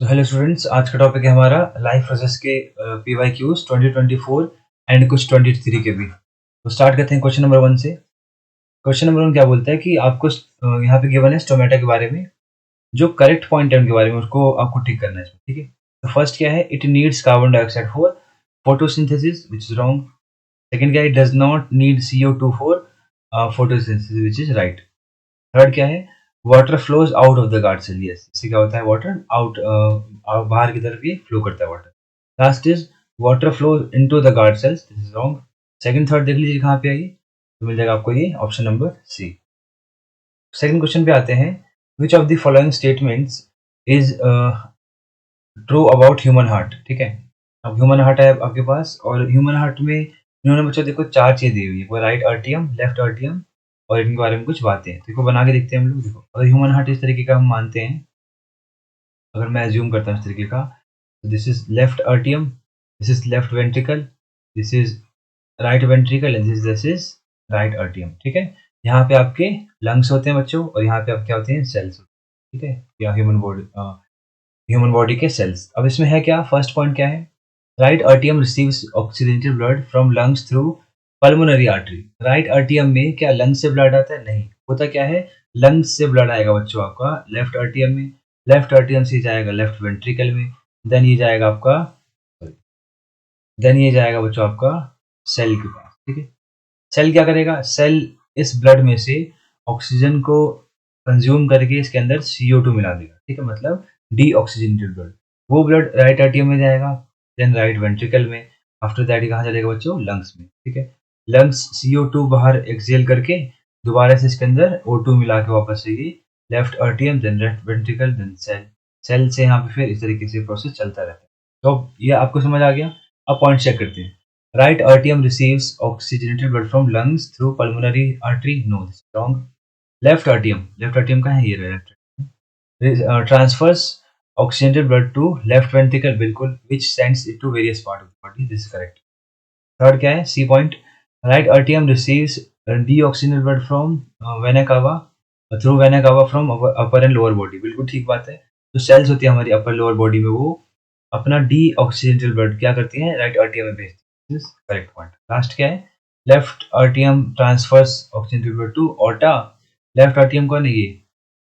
तो hello students, आज का टॉपिक है हमारा लाइफ प्रोसेस के PYQs 2024 एंड कुछ 23 के भी। तो स्टार्ट करते हैं क्वेश्चन नंबर 1 से। क्वेश्चन नंबर 1 क्या बोलता है कि आपको यहाँ पे गिवन है स्टोमेटा के बारे में, जो करेक्ट पॉइंट है उनके बारे में उसको आपको ठीक करना है इसमें, ठीक है। तो फर्स्ट क्या है, it needs carbon dioxide for photosynthesis which is wrong. Second क्या है, does not need CO2 for photosynthesis which is right. Third क्या है, water flows out of the guard cell. Yes, इससे क्या होता है, वाटर आउट बाहर की तरफ ये फ्लो करता है water. Last is water flow into the guard cells, this is wrong. Second third देख लीजिए कहाँ पे आई, तो मिल जाएगा आपको ये option number C. Second question पे आते हैं, which of the following statements is true about human heart. ठीक है, अब ह्यूमन हार्ट है आपके पास, और ह्यूमन हार्ट में इन्होंने बच्चों देखो चार चीज दी हुई है, राइट आर्टियम, लेफ्ट आर्टियम, और इनके बारे में कुछ बातें हैं। देखो बना के देखते हैं हम लोग। देखो अगर ह्यूमन हार्ट इस तरीके का हम मानते हैं, अगर मैं एज्यूम करता हूँ इस तरीके का, तो this is left आर्टियम, this is left ventricle, this is right ventricle and this is right आर्टियम। ठीक है, यहाँ पे आपके लंग्स होते हैं बच्चों, और यहाँ पे आप क्या होते हैं, सेल्स। ठीक है, या ह्यूमन बॉडी के सेल्स। अब इसमें है क्या, फर्स्ट पॉइंट क्या है, राइट आर्टियम receives oxygenated blood from lungs through pulmonary artery. Right आर्टियम में क्या लंग्स से ब्लड आता है? नहीं, होता क्या है, लंग्स से ब्लड आएगा बच्चों आपका लेफ्ट आर्टियम में, लेफ्ट आर्टियम से जाएगा लेफ्ट वेंट्रिकल में, देन ये जाएगा आपका, देन ये जाएगा बच्चों आपका सेल के पास। ठीक है, सेल क्या करेगा, सेल इस ब्लड में से ऑक्सीजन को कंज्यूम करके इसके अंदर CO2 मिला देगा। ठीक है, मतलब डीऑक्सीजनेटेड ब्लड, वो ब्लड राइट आर्टियम में जाएगा, देन राइट वेंट्रिकल में, आफ्टर दैट कहाँ चलेगा बच्चों, लंग्स में। ठीक है, लंग्स CO2 बाहर एक्सहेल करके दोबारा से इसके अंदर O2 मिला के वापस से ये लेफ्ट आर्टियम, then left ventricle, then cell, cell से यहाँ पे फिर इस तरीके से प्रोसेस चलता रहता है। तो अब ये आपको समझ आ गया। अब पॉइंट चेक करते हैं। Right atrium receives oxygenated blood from lungs through pulmonary artery. No, this is wrong. Left atrium का है ये left. Transfers oxygenated blood to left ventricle, बिल्कुल, which sends it to various part of the body. This is correct. Third क्या है, C point. Right atrium receives deoxygenated blood from vena cava through vena cava from upper and lower body. बिल्कुल ठीक बात है। जो cells होती है हमारी upper lower body में, वो अपना deoxygenated blood क्या करती हैं, राइट आर्टियम में भेजती है। This correct point. लास्ट क्या है, लेफ्ट आर्टियम transfers oxygenated blood to aorta. Left आर्टियम कौन है,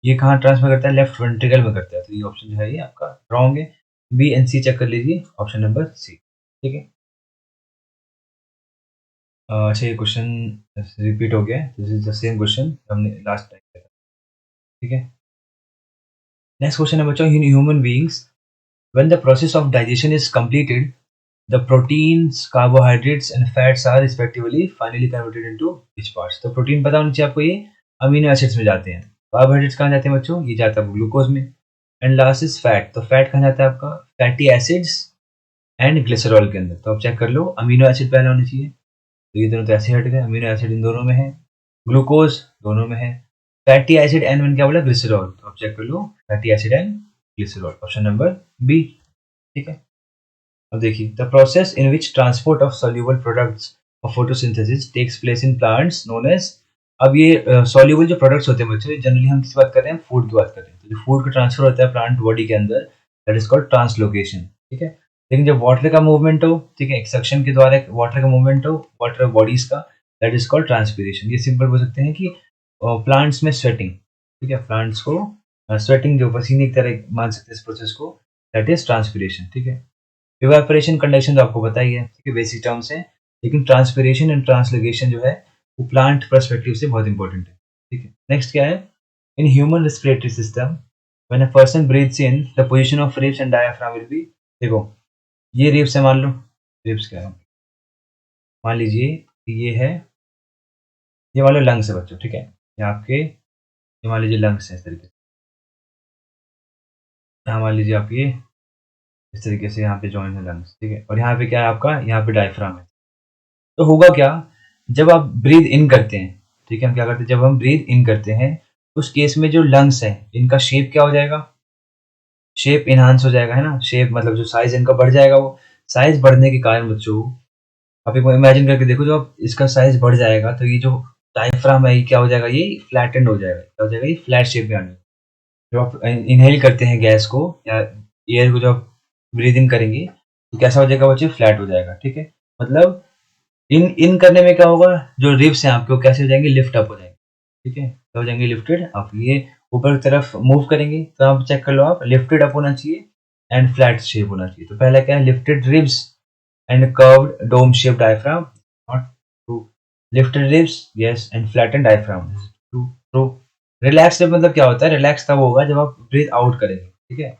ये कहाँ ट्रांसफर करता है, लेफ्ट वेंट्रिकल में करता है। तो ये ऑप्शन जो है ये आपका रॉन्ग है। बी एंड सी चेक कर लीजिए, ऑप्शन नंबर सी। ठीक है, अच्छा ये क्वेश्चन रिपीट हो गया है, this is the same question हमने लास्ट टाइम किया था। ठीक है, नेक्स्ट क्वेश्चन है बच्चों, in human beings when the process of digestion is completed, the proteins, carbohydrates and fats are respectively finally converted into which parts? तो protein पता होना चाहिए आपको, ये अमीनो एसिड्स में जाते हैं। कार्बोहाइड्रेट्स कहाँ जाते हैं बच्चों, ये जाता है ग्लूकोज में। एंड लास्ट इज फैट, तो फैट कहाँ जाता है आपका, फैटी एसिड्स एंड ग्लिसरॉल के अंदर। तो आप चेक कर लो, अमीनो एसिड पहले होने चाहिए, तो ये दोनों तो ऐसे हट गए, अमीनो एसिड इन दोनों में है, ग्लूकोज दोनों में है, फैटी एसिड एंड मैंने क्या बोला, ग्लिसरॉल। तो आप चेक कर लो, fatty acid and glycerol, option number B. ठीक है, अब देखिए, the process in which transport of soluble products of photosynthesis takes place in plants known as. अब ये सॉल्यूबल जो प्रोडक्ट्स होते हैं बच्चों, जनरली हम किस बात कर रहे हैं, फूड की बात कर रहे हैं। तो जो फूड का ट्रांसफर होता है प्लांट बॉडी के अंदर, दैट इज कॉल्ड ट्रांसलोकेशन। ठीक है, लेकिन जब वाटर का मूवमेंट हो, ठीक है, एक सक्शन के द्वारा वाटर का मूवमेंट हो, वाटर बॉडीज का, दैट इज कॉल्ड ट्रांसपीरेशन। ये सिंपल बोल सकते हैं कि प्लांट्स में स्वेटिंग, ठीक है, प्लांट्स को स्वेटिंग जो पसीने की तरह मान सकते हैं इस प्रोसेस को, दैट इज ट्रांसपीरेशन। ठीक है, इवेपोरेशन कंडक्शन तो आपको पता ही है, ठीक है, बेसिक टर्म्स हैं, लेकिन ट्रांसपिरेशन एंड ट्रांसलोकेशन जो है वो प्लांट पर्सपेक्टिव से बहुत इंपॉर्टेंट है। ठीक है, नेक्स्ट क्या है, in human respiratory system when a person breathes in, the position of ribs and diaphragm will be. देखो ये रिब्स है, मान लो रिब्स क्या है, मान लीजिए कि ये है, ये मान लो लंग्स है बच्चों। ठीक है, ये आपके, ये मान लीजिए लंग्स है इस तरीके से, यहाँ मान लीजिए आप ये इस तरीके से यहाँ पे जॉइन है लंग्स। ठीक है, और यहाँ पे क्या है आपका, यहाँ पे डायफ्राम है। तो होगा क्या, जब आप ब्रीद इन करते हैं, ठीक है, हम क्या करते हैं, जब हम ब्रीद इन करते हैं, उस केस में जो लंग्स है इनका शेप क्या हो जाएगा, शेप इनहांस हो जाएगा, है ना, शेप मतलब जो साइज इनका बढ़ जाएगा। वो साइज बढ़ने के कारण बच्चों, आप एक इमेजिन करके देखो, जो आप इसका साइज बढ़ जाएगा तो ये जो डायफ्राम है ये क्या हो जाएगा, ये फ्लैटेंड हो जाएगा, क्या हो जाएगा, ये फ्लैट शेप में आ जाएगा। जब आप इनहेल करते हैं गैस को, या एयर को जब ब्रीद इन करेंगे तो कैसा हो जाएगा बच्चे, फ्लैट हो जाएगा। ठीक है, मतलब इन इन करने में क्या होगा, जो रिब्स हैं आपके वो कैसे हो जाएंगे, लिफ्ट अप हो जाएंगे। ठीक है, तो हो जाएंगे लिफ्टेड अप। ये ऊपर की तरफ मूव करेंगे तो आप चेक कर लो, आप लिफ्टेड अप होना चाहिए एंड फ्लैट शेप होना चाहिए। तो पहला क्या है, lifted ribs and curved dome shape diaphragm, not true. Lifted ribs yes and flattened diaphragm, true true. Relax मतलब क्या होता है, रिलैक्स तब होगा जब आप ब्रीथ आउट करेंगे। ठीक है,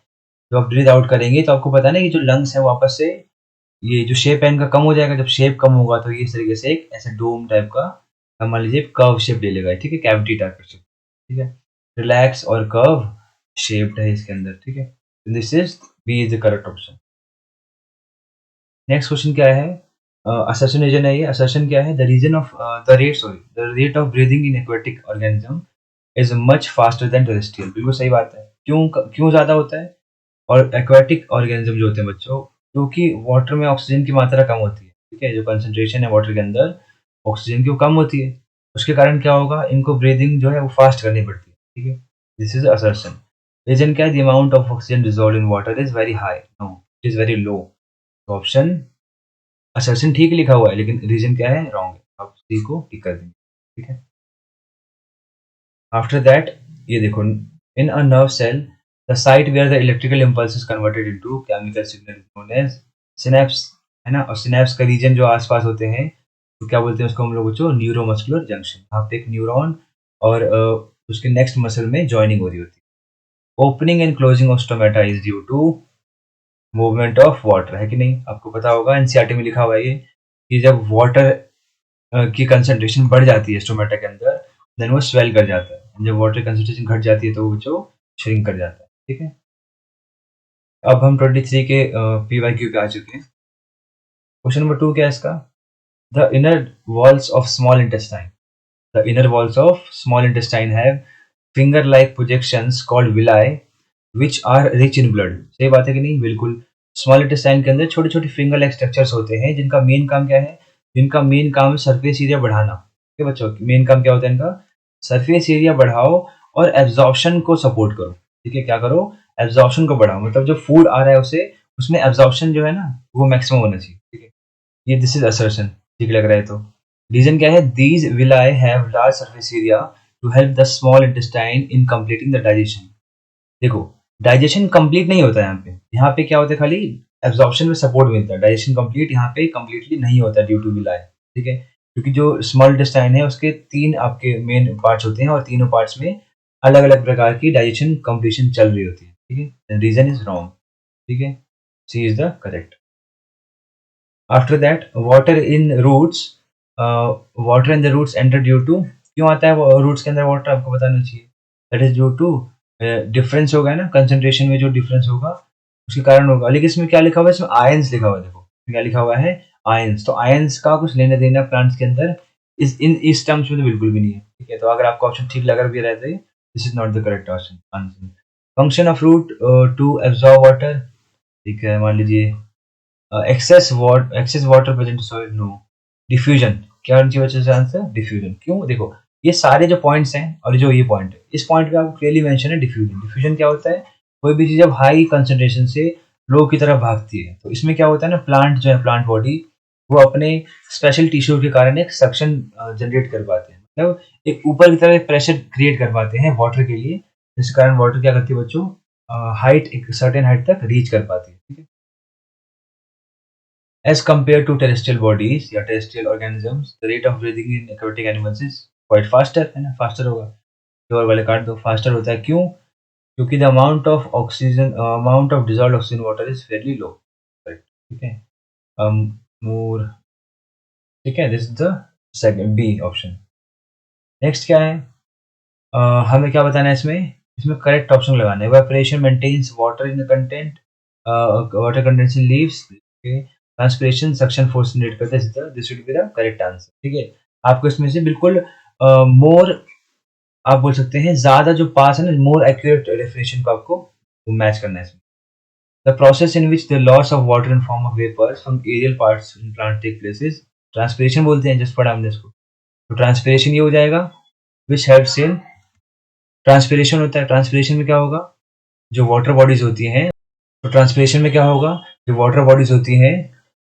जब आप ब्रीथ आउट करेंगे तो आपको पता है ना कि जो लंग्स है वापस से ये जो शेप है इनका कम हो जाएगा। जब शेप कम होगा तो ये इस तरीके से एक ऐसे डोम टाइप का, मान लीजिए कर्व शेप ले लेगा। ठीक है, कैविटी टाइप का शेप। ठीक है, रिलैक्स और कर्व शेप्ड है इसके अंदर। ठीक है, this is B is the correct option. Next question क्या है, असर्शन रीजन है ये। असर्शन क्या है, the reason of the rate of breathing in aquatic organism is much faster than terrestrial. बिल्कुल सही बात है। क्यों ज्यादा होता है, और एक्वेटिक ऑर्गेनिज्म जो होते हैं बच्चों, क्योंकि वाटर में ऑक्सीजन की मात्रा कम होती है। ठीक है, जो कंसंट्रेशन है वाटर के अंदर ऑक्सीजन की वो कम होती है, उसके कारण क्या होगा, इनको ब्रीदिंग जो है वो फास्ट करनी पड़ती है। ठीक है, दिस इज असर्शन। रीजन क्या है, the amount of oxygen dissolve in water is very high, no it is very low. Option assertion ठीक लिखा हुआ है लेकिन रीजन क्या है, रॉन्ग है। आप सी को टिक कर देंगे। ठीक है, आफ्टर दैट ये देखो, in a nerve cell the site where the electrical impulse is converted into chemical signal known as synapse, है ना। और सिनेप्स का रीजन जो आसपास होते हैं तो क्या बोलते हैं उसको हम लोग बच्चों, न्यूरोमस्कुलर जंक्शन। यहाँ पे एक न्यूरॉन और उसके नेक्स्ट मसल में ज्वाइनिंग हो रही होती है। Opening and closing of stomata is due to movement of water, है कि नहीं। आपको पता होगा एनसीईआरटी में लिखा हुआ है ये, कि जब वाटर की कंसंट्रेशन बढ़ जाती है स्टोमेटा के अंदर, देन वो स्वेल कर जाता है। जब वाटर कंसंट्रेशन घट जाती है तो वो बच्चों श्रिंक कर जाता है। ठीक है, अब हम 23 के पीवाईक्यू पे आ चुके हैं। क्वेश्चन नंबर 2 क्या है इसका, the inner walls of small intestine, the inner walls of small intestine have finger like projections called villi which are rich in blood. सही बात है कि नहीं, बिल्कुल। स्मॉल इंटेस्टाइन के अंदर छोटे छोटे फिंगर लाइक स्ट्रक्चर्स होते हैं जिनका मेन काम क्या है, जिनका मेन काम है सरफेस एरिया बढ़ाना। ठीक है बच्चों, मेन काम क्या होता है इनका, सरफेस एरिया बढ़ाओ और एब्जॉर्प्शन को सपोर्ट करो। ठीक है, क्या करो, एब्जॉर्प्शन को बढ़ाओ, मतलब जो फूड आ रहा है उसे, उसमें एब्जॉर्प्शन जो है ना वो मैक्सिमम होना चाहिए। ठीक है, ये दिस इज असर्शन, ठीक लग रहा है तो। रीजन क्या है, these villi have large surface area to help the small intestine in completing the digestion. देखो, डाइजेशन कंप्लीट नहीं होता है यहाँ पे, यहाँ पे क्या होता है, खाली एब्जॉर्प्शन में सपोर्ट मिलता है। डाइजेशन कंप्लीट यहाँ पे कंप्लीटली नहीं होता ड्यू टू विलाई। ठीक है, क्योंकि जो स्मॉल इंटेस्टाइन है उसके 3 आपके मेन पार्ट्स होते हैं और तीनों पार्ट्स में अलग अलग प्रकार की डाइजेशन कंप्लीशन चल रही होती है। ठीक है, रीजन इज रॉन्ग। ठीक है, C is the correct. After that water in the roots enter due to, क्यों आता है रूट्स के अंदर वाटर, आपको बताना चाहिए। That is due to difference होगा ना, कंसंट्रेशन में जो डिफरेंस होगा उसके कारण होगा। लेकिन इसमें क्या लिखा हुआ है, इसमें आयंस लिखा हुआ है। देखो क्या लिखा हुआ है, आयंस। तो आयंस का कुछ लेना देना प्लांट्स के अंदर इस टर्म्स में तो बिल्कुल भी नहीं है। ठीक है, तो अगर आपका ऑप्शन ठीक लग रहा भी रहता है, this is not the correct option answer. Function of root to absorb water, ठीक है, मान लीजिए excess water present soil, no. Diffusion, क्या उनकी वजह से आंसर डिफ्यूजन। क्यों, देखो ये सारे जो पॉइंट्स हैं और जो ये पॉइंट है, इस पॉइंट पे आपको क्लियरली मेंशन है डिफ्यूजन। डिफ्यूजन क्या होता है, कोई भी चीज जब हाई कंसंट्रेशन से लो की तरफ भागती है तो इसमें क्या होता है ना, प्लांट जो है, प्लांट बॉडी वो अपने स्पेशल टिश्यू के कारण एक सक्शन जनरेट कर पाते हैं, मतलब एक ऊपर की तरफ एक प्रेशर क्रिएट कर पाते हैं वाटर के लिए, जिस कारण वाटर क्या करती है बच्चों, हाइट एक सर्टेन हाइट तक रीच कर पाती है। ठीक है, as compared to terrestrial bodies या terrestrial organisms, the rate of breathing in aquatic animals is quite faster, है ना, faster होगा। तो और वाले काट दो, faster होता है क्यों, क्योंकि the amount of dissolved oxygen water is fairly low, correct। ठीक है, more, ठीक है, this is the second B option। Next क्या है, हमें क्या बताना है इसमें, इसमें करेक्ट ऑप्शन लगाना है। evaporation maintains water in the content, water contains in leaves, transpiration suction force generate करता है, this should be the correct answer. ठीक है, आपको इसमें से बिल्कुल मोर आप बोल सकते हैं, ज्यादा जो पास है ना, मोर एक्यूरेट डेफिनेशन को आपको मैच करना है इसमें। The process in which the loss of water in form of vapours from aerial parts in plant take place is transpiration बोलते हैं, जस्ट पढ़ा हमने इसको। तो ट्रांसपिरेशन ये हो जाएगा, विच हेल्प्स इन, ट्रांसपिरेशन होता है, ट्रांसपिरेशन में क्या होगा, जो वाटर बॉडीज होती हैं तो ट्रांसपिरेशन में क्या होगा, जो वाटर बॉडीज होती हैं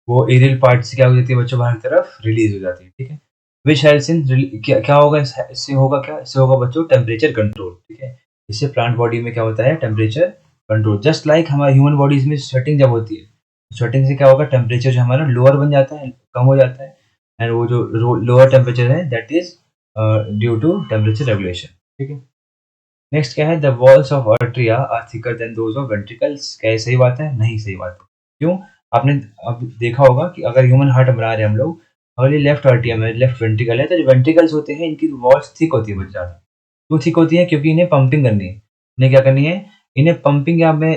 वो एरियल पार्ट से क्या हो जाती है बच्चों, बाहर की तरफ रिलीज हो जाती है, ठीक है। विच हेल्प्स इन, क्या क्या होगा इससे होगा क्या, इससे होगा बच्चों टेम्परेचर कंट्रोल, ठीक है। इससे प्लांट बॉडी में क्या होता है, टेम्परेचर कंट्रोल। जस्ट लाइक हमारे ह्यूमन बॉडीज में स्वेटिंग जब होती है, स्वेटिंग से क्या होगा, टेम्परेचर जो हमारा लोअर बन जाता है, कम हो जाता है। एंड वो जो लोअर टेम्परेचर है that is due to temperature regulation, ठीक है। नेक्स्ट क्या है, the walls of atria are thicker than those of ventricles. क्या ये सही बात है? नहीं सही बात है। क्यों? आपने अब देखा होगा कि अगर ह्यूमन हार्ट बना रहे हैं हम लोग, और ये लेफ्ट आर्टरिया में लेफ्ट वेंट्रिकल है, तो जो वेंट्रिकल्स होते हैं इनकी वॉल्स थिक होती है बहुत ज़्यादा। क्यों थिक होती है? क्योंकि इन्हें पंपिंग करनी है। इन्हें क्या करनी है? इन्हें पंपिंग, या मैं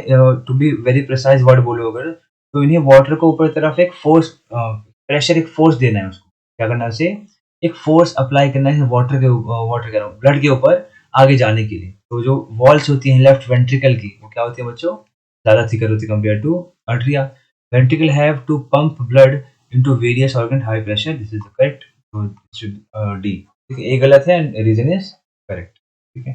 to be very precise word बोलो अगर, तो इन्हें वाटर को ऊपर तरफ एक फोर्स, प्रेशर, एक फोर्स देना है उसको। क्या करना है उसे? एक फोर्स अप्लाई करना है वाटर के वाटर कह रहा हूँ, ब्लड के ऊपर आगे जाने के लिए। तो जो वॉल्स होती हैं लेफ्ट वेंट्रिकल की, वो क्या होती है बच्चों, ज़्यादा थिकर होती है compare to atria. Ventricle have to pump blood into various organ high pressure, this is the correct, D. ठीक है, ए गलत है एंड रीजन इज करेक्ट, ठीक है।